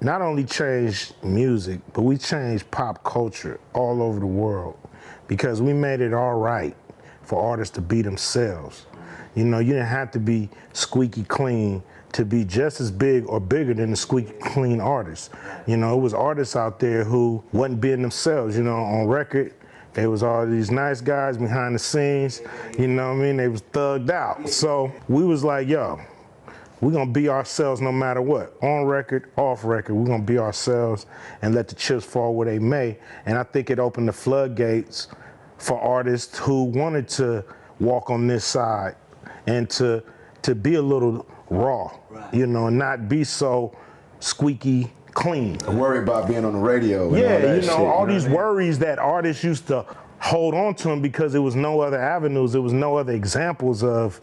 Not only changed music, but we changed pop culture all over the world because we made it all right for artists to be themselves. You know, you didn't have to be squeaky clean to be just as big or bigger than the squeaky clean artists. You know, it was artists out there who wasn't being themselves. You know, on record, there was all these nice guys behind the scenes, you know what I mean? They was thugged out. So we was like, yo, we're gonna be ourselves no matter what. On record, off record, we're gonna be ourselves and let the chips fall where they may. And I think it opened the floodgates for artists who wanted to walk on this side and to be a little raw, you know, and not be so squeaky clean. I worry about being on the radio. Yeah, and all that you know, shit, all you know these what I mean? worries that artists used to hold on to them because there was no other avenues, there was no other examples of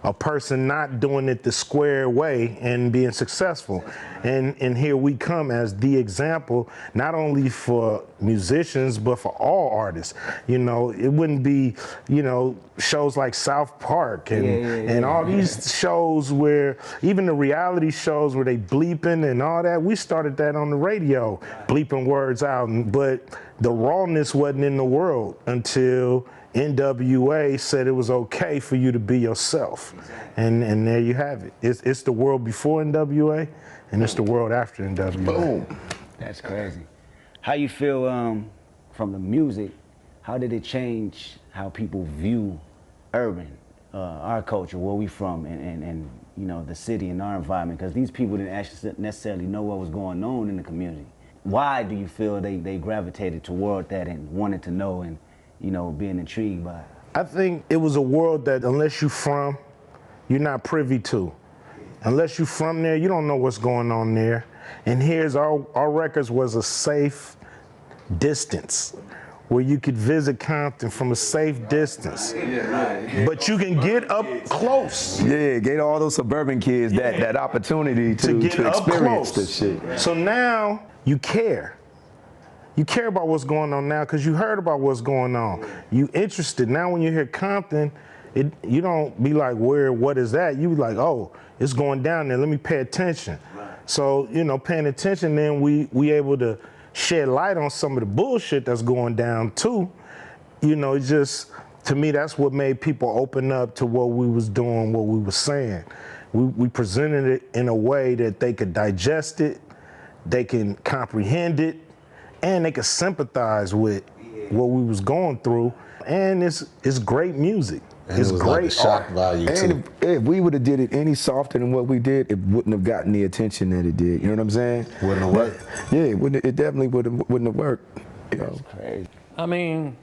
a person not doing it the square way and being successful. And here we come as the example, not only for musicians, but for all artists. You know, it wouldn't be, you know, shows like South Park and all these shows where, even the reality shows where they bleeping and all that, we started that on the radio, bleeping words out. But the rawness wasn't in the world until NWA said it was okay for you to be yourself. And there you have it. It's the world before NWA and it's the world after NWA. Boom. That's crazy. How you feel from the music, how did it change how people view urban, our culture, where we from, and you know, the city and our environment? Because these people didn't actually necessarily know what was going on in the community. Why do you feel they gravitated toward that and wanted to know and, you know, being intrigued by it? I think it was a world that unless you're from, you're not privy to. Unless you're from there, you don't know what's going on there. And here's our records was a safe distance where you could visit Compton from a safe distance. But you can get up close. Yeah, get all those suburban kids that opportunity to get up experience close. this shit. So now you care. You care about what's going on now because you heard about what's going on. You interested. Now when you hear Compton, you don't be like, what is that? You be like, oh, it's going down there, let me pay attention. So, you know, paying attention, then we able to shed light on some of the bullshit that's going down too. You know, it's just, to me, that's what made people open up to what we was doing, what we was saying. We presented it in a way that they could digest it, they can comprehend it, and they could sympathize with what we was going through. And it's great music. And it's it was great like a shock art. value And too. if we would have did it any softer than what we did, it wouldn't have gotten the attention that it did. You know what I'm saying? Wouldn't have worked. Yeah, it definitely wouldn't have worked. You know? Crazy. I mean,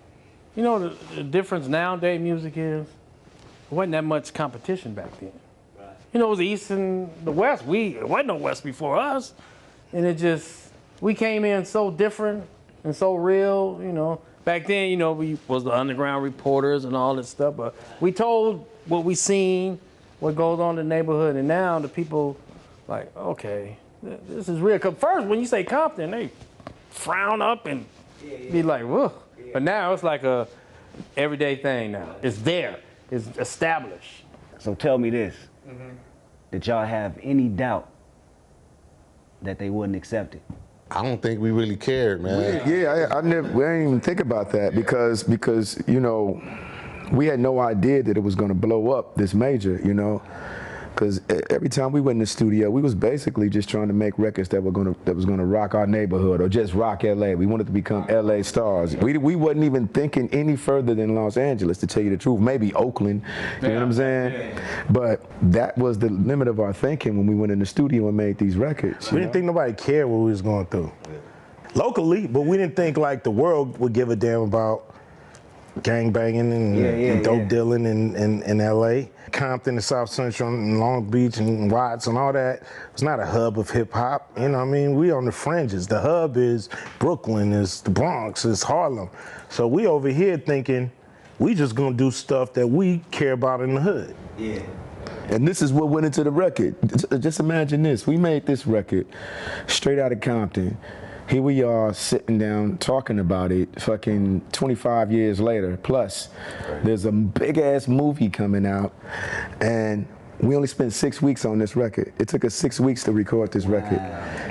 you know, the difference nowadays music is, there wasn't that much competition back then. Right. You know, it was the East and the West. It wasn't no West before us. And it just, we came in so different and so real, you know. Back then, you know, we was the underground reporters and all that stuff, but we told what we seen, what goes on in the neighborhood, and now the people like, okay, this is real. 'Cause first, when you say Compton, they frown up and be like, whoa. But now it's like a everyday thing now. It's there, it's established. So tell me this, did y'all have any doubt that they wouldn't accept it? I don't think we really cared, man. Yeah, we didn't even think about that because you know, we had no idea that it was going to blow up this major, you know. Because every time we went in the studio, we was basically just trying to make records that was gonna rock our neighborhood or just rock LA. We wanted to become LA stars. We wasn't even thinking any further than Los Angeles, to tell you the truth. Maybe Oakland, you know what I'm saying? Yeah. But that was the limit of our thinking when we went in the studio and made these records. We didn't think nobody cared what we was going through. Locally, but we didn't think like the world would give a damn about gangbanging and dope dealing in LA. Compton and South Central and Long Beach and Watts and all that. It's not a hub of hip hop. You know what I mean? We on the fringes. The hub is Brooklyn, is the Bronx, is Harlem. So we over here thinking we just gonna do stuff that we care about in the hood. Yeah. And this is what went into the record. Just imagine this. We made this record straight out of Compton. Here we are sitting down talking about it fucking 25 years later. Plus, there's a big ass movie coming out and we only spent 6 weeks on this record. It took us 6 weeks to record this record.